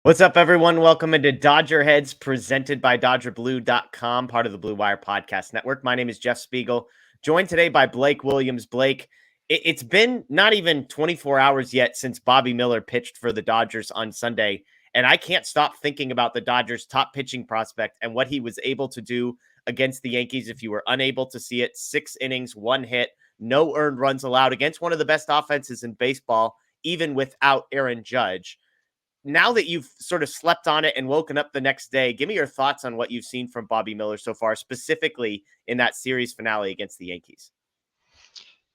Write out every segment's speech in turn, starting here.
What's up, everyone? Welcome into DodgerHeads, presented by DodgerBlue.com, part of the Blue Wire Podcast Network. My name is Jeff Spiegel, joined today by Blake Williams. Blake, it's been not even 24 hours yet since Bobby Miller pitched for the Dodgers on Sunday, and I can't stop thinking about the Dodgers' top pitching prospect and what he was able to do against the Yankees. If you were unable to see it, 6 innings, 1 hit, no earned runs allowed against one of the best offenses in baseball, even without Aaron Judge. Now that you've sort of slept on it and woken up the next day, give me your thoughts on what you've seen from Bobby Miller so far, specifically in that series finale against the Yankees.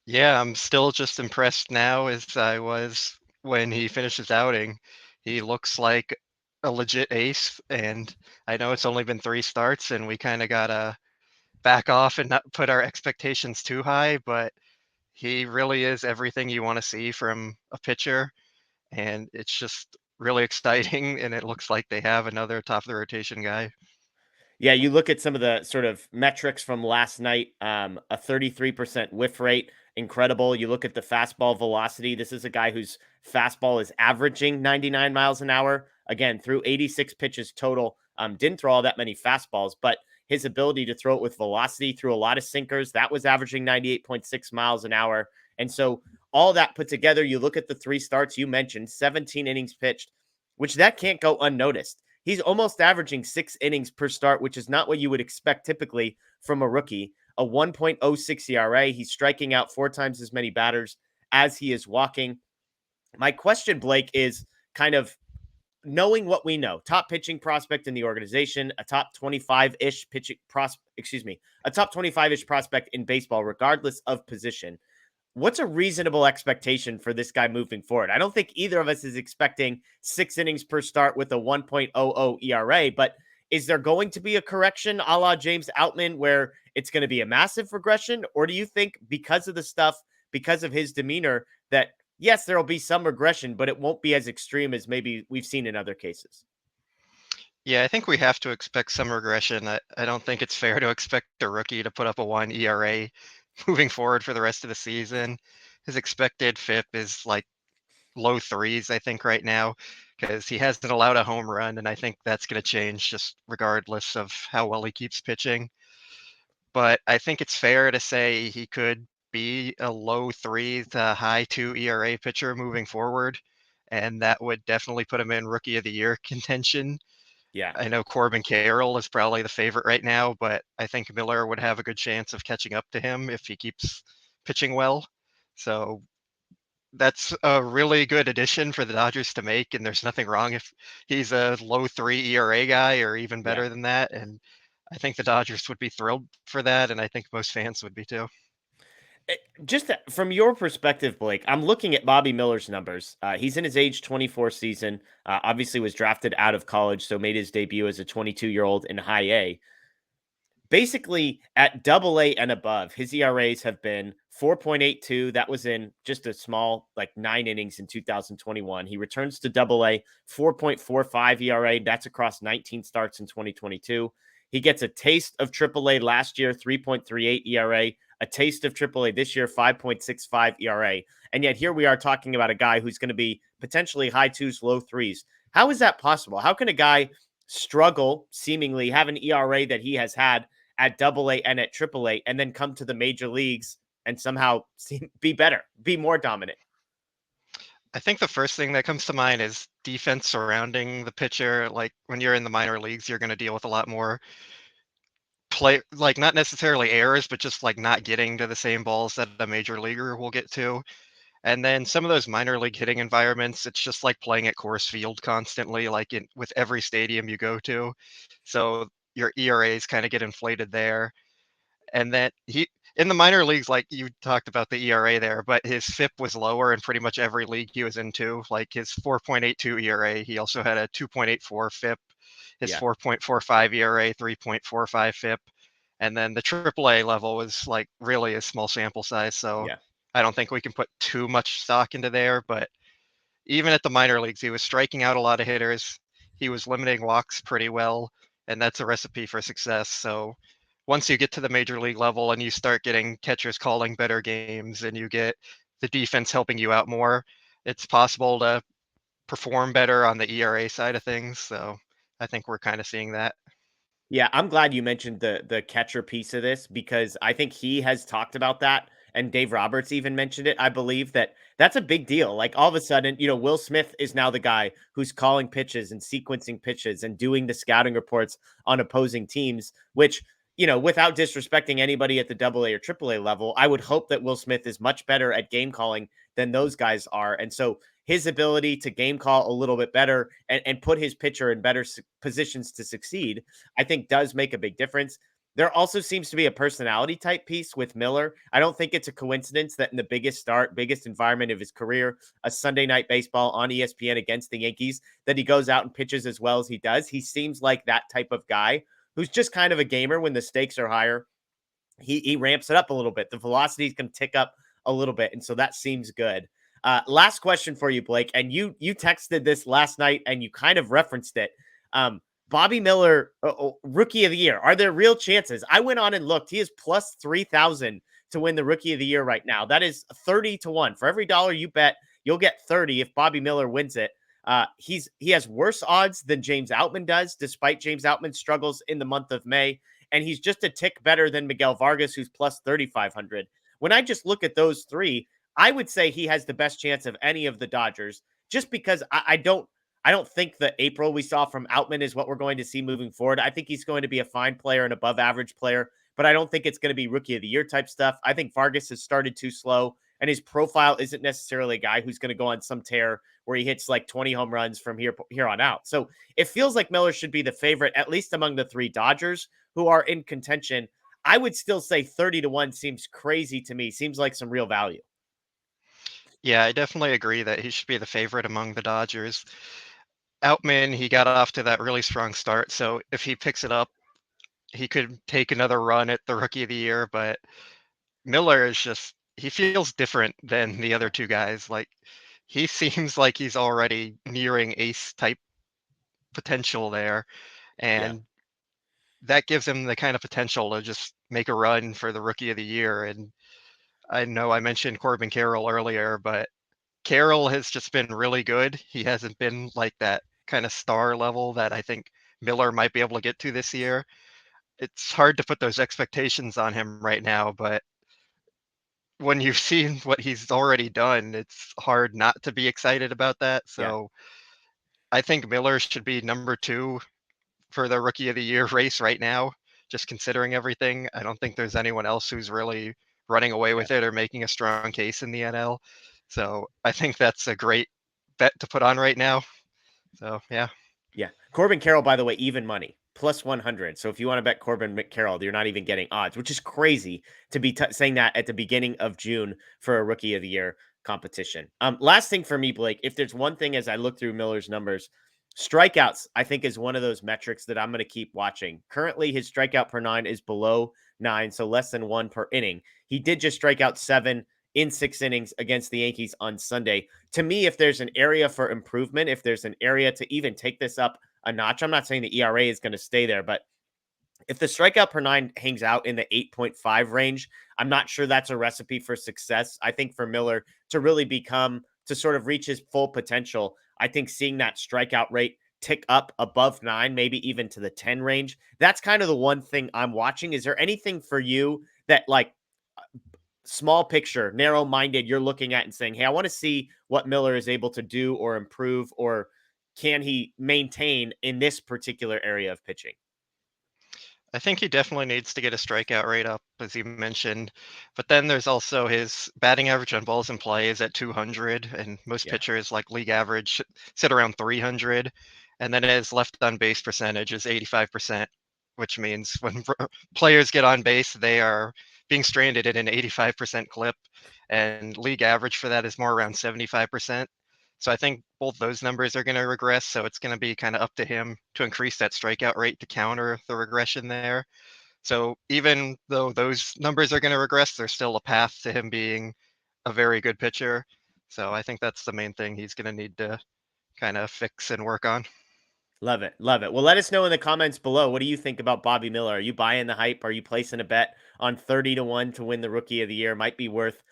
Yeah, I'm still just impressed now as I was when he finished his outing. He looks like a legit ace, and I know it's only been 3 starts, and we kind of gotta back off and not put our expectations too high, but he really is everything you want to see from a pitcher, and it's just really exciting, and it looks like they have another top of the rotation guy. Yeah, you look at some of the sort of metrics from last night, a 33% whiff rate, incredible. You look at the fastball velocity. This is a guy whose fastball is averaging 99 miles an hour. Again, through 86 pitches total, didn't throw all that many fastballs, but his ability to throw it with velocity through a lot of sinkers, that was averaging 98.6 miles an hour. And so all that put together, you look at the 3 starts you mentioned, 17 innings pitched, which that can't go unnoticed. He's almost averaging 6 innings per start, which is not what you would expect typically from a rookie. A 1.06 ERA. He's striking out 4 times as many batters as he is walking. My question, Blake, is kind of knowing what we know. Top pitching prospect in the organization, a top 25-ish a top 25-ish prospect in baseball, regardless of position. What's a reasonable expectation for this guy moving forward? I don't think either of us is expecting 6 innings per start with a 1.00 ERA, but is there going to be a correction a la James Outman where it's going to be a massive regression? Or do you think because of the stuff, because of his demeanor, that yes, there will be some regression, but it won't be as extreme as maybe we've seen in other cases? Yeah, I think we have to expect some regression. I don't think it's fair to expect a rookie to put up a 1 ERA moving forward for the rest of the season. His expected FIP is like low threes, I think, right now, because he hasn't allowed a home run, and I think that's going to change just regardless of how well he keeps pitching. But I think it's fair to say he could be a low three to high two ERA pitcher moving forward, and that would definitely put him in Rookie of the Year contention. Yeah. I know Corbin Carroll is probably the favorite right now, but I think Miller would have a good chance of catching up to him if he keeps pitching well. So that's a really good addition for the Dodgers to make, and there's nothing wrong if he's a low three ERA guy or even Yeah. better than that. And I think the Dodgers would be thrilled for that, and I think most fans would be too. Just from your perspective, Blake, I'm looking at Bobby Miller's numbers. He's in his age 24 season. Obviously, was drafted out of college, so made his debut as a 22-year-old in high A. Basically, at double A and above, his ERAs have been 4.82. That was in just a small, like 9 innings in 2021. He returns to double A, 4.45 ERA. That's across 19 starts in 2022. He gets a taste of triple A last year, 3.38 ERA, a taste of triple A this year, 5.65 ERA. And yet here we are talking about a guy who's going to be potentially high twos, low threes. How is that possible? How can a guy struggle, seemingly have an ERA that he has had at double A and at triple A, and then come to the major leagues and somehow be better, be more dominant? I think the first thing that comes to mind is defense surrounding the pitcher. Like when you're in the minor leagues, you're going to deal with a lot more play, like not necessarily errors, but just like not getting to the same balls that a major leaguer will get to. And then some of those minor league hitting environments, it's just like playing at Coors Field constantly, like with every stadium you go to. So your ERAs kind of get inflated there. And then he in the minor leagues, like you talked about the ERA there, but his FIP was lower in pretty much every league he was into. Like his 4.82 ERA, he also had a 2.84 FIP, his Yeah. 4.45 ERA, 3.45 FIP, and then the AAA level was like really a small sample size. So Yeah. I don't think we can put too much stock into there. But even at the minor leagues, he was striking out a lot of hitters. He was limiting walks pretty well, and that's a recipe for success. So once you get to the major league level and you start getting catchers calling better games and you get the defense helping you out more, it's possible to perform better on the ERA side of things. So I think we're kind of seeing that. Yeah, I'm glad you mentioned the catcher piece of this because I think he has talked about that and Dave Roberts even mentioned it. I believe that that's a big deal. Like all of a sudden, Will Smith is now the guy who's calling pitches and sequencing pitches and doing the scouting reports on opposing teams, which, without disrespecting anybody at the AA or AAA level, I would hope that Will Smith is much better at game calling than those guys are. And so his ability to game call a little bit better and put his pitcher in better positions to succeed, I think does make a big difference. There also seems to be a personality type piece with Miller. I don't think it's a coincidence that in the biggest environment of his career, a Sunday night baseball on ESPN against the Yankees, that he goes out and pitches as well as he does. He seems like that type of guy who's just kind of a gamer when the stakes are higher. He ramps it up a little bit. The velocities can tick up a little bit, and so that seems good. Last question for you, Blake, and you texted this last night, and you kind of referenced it. Bobby Miller, Rookie of the Year. Are there real chances? I went on and looked. He is plus 3,000 to win the Rookie of the Year right now. That is 30 to 1. For every dollar you bet, you'll get 30 if Bobby Miller wins it. He has worse odds than James Outman does, despite James Outman's struggles in the month of May, and he's just a tick better than Miguel Vargas, who's plus 3,500. When I just look at those three, I would say he has the best chance of any of the Dodgers, just because I don't think the April we saw from Outman is what we're going to see moving forward. I think he's going to be a fine player and above average player, but I don't think it's going to be Rookie of the Year type stuff. I think Vargas has started too slow, and his profile isn't necessarily a guy who's going to go on some tear where he hits like 20 home runs from here on out. So it feels like Miller should be the favorite, at least among the three Dodgers who are in contention. I would still say 30 to 1 seems crazy to me. Seems like some real value. Yeah, I definitely agree that he should be the favorite among the Dodgers. Outman, he got off to that really strong start, so if he picks it up, he could take another run at the Rookie of the Year. But Miller is just he feels different than the other two guys. Like he seems like he's already nearing ace type potential there, Yeah. and that gives him the kind of potential to just make a run for the Rookie of the Year. And I know I mentioned Corbin Carroll earlier, but Carroll has just been really good. He hasn't been like that kind of star level that I think Miller might be able to get to this year. It's hard to put those expectations on him right now, but when you've seen what he's already done, it's hard not to be excited about that. Yeah. So I think Miller should be number two for the Rookie of the Year race right now, just considering everything. I don't think there's anyone else who's really running away Yeah. with it or making a strong case in the NL. So I think that's a great bet to put on right now. So yeah. Yeah. Corbin Carroll, by the way, even money, plus 100. So if you want to bet Corbin Carroll, you're not even getting odds, which is crazy to be saying that at the beginning of June for a Rookie of the Year competition. Last thing for me, Blake, if there's one thing as I look through Miller's numbers, strikeouts, I think, is one of those metrics that I'm going to keep watching. Currently, his strikeout per nine is below 9, so less than 1 per inning. He did just strike out 7 in 6 innings against the Yankees on Sunday. To me, if there's an area for improvement, if there's an area to even take this up a notch, I'm not saying the ERA is going to stay there, but if the strikeout per nine hangs out in the 8.5 range, I'm not sure that's a recipe for success. I think for Miller to really to sort of reach his full potential, I think seeing that strikeout rate tick up above 9, maybe even to the 10 range, that's kind of the one thing I'm watching. Is there anything for you that, like, small picture, narrow minded, you're looking at and saying, hey, I want to see what Miller is able to do or improve, or can he maintain in this particular area of pitching? I think he definitely needs to get his strikeout rate up, as you mentioned. But then there's also his batting average on balls in play is at 200, and most Yeah. pitchers like league average sit around 300. And then his left on base percentage is 85%, which means when players get on base, they are being stranded at an 85% clip, and league average for that is more around 75%. So I think both those numbers are going to regress. So it's going to be kind of up to him to increase that strikeout rate to counter the regression there. So even though those numbers are going to regress, there's still a path to him being a very good pitcher. So I think that's the main thing he's going to need to kind of fix and work on. Love it. Love it. Well, let us know in the comments below. What do you think about Bobby Miller? Are you buying the hype? Are you placing a bet on 30 to 1 to win the Rookie of the Year? Might be worth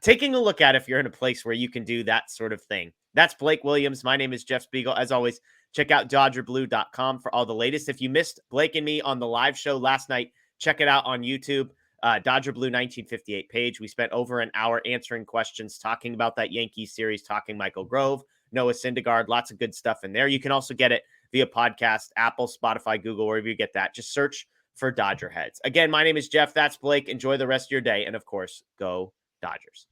taking a look at if you're in a place where you can do that sort of thing. That's Blake Williams. My name is Jeff Spiegel. As always, check out DodgerBlue.com for all the latest. If you missed Blake and me on the live show last night, check it out on YouTube. Dodger Blue 1958 page. We spent over an hour answering questions, talking about that Yankees series, talking Michael Grove, Noah Syndergaard, lots of good stuff in there. You can also get it via podcast, Apple, Spotify, Google, wherever you get that. Just search for Dodger Heads. Again, my name is Jeff. That's Blake. Enjoy the rest of your day. And of course, go Dodgers.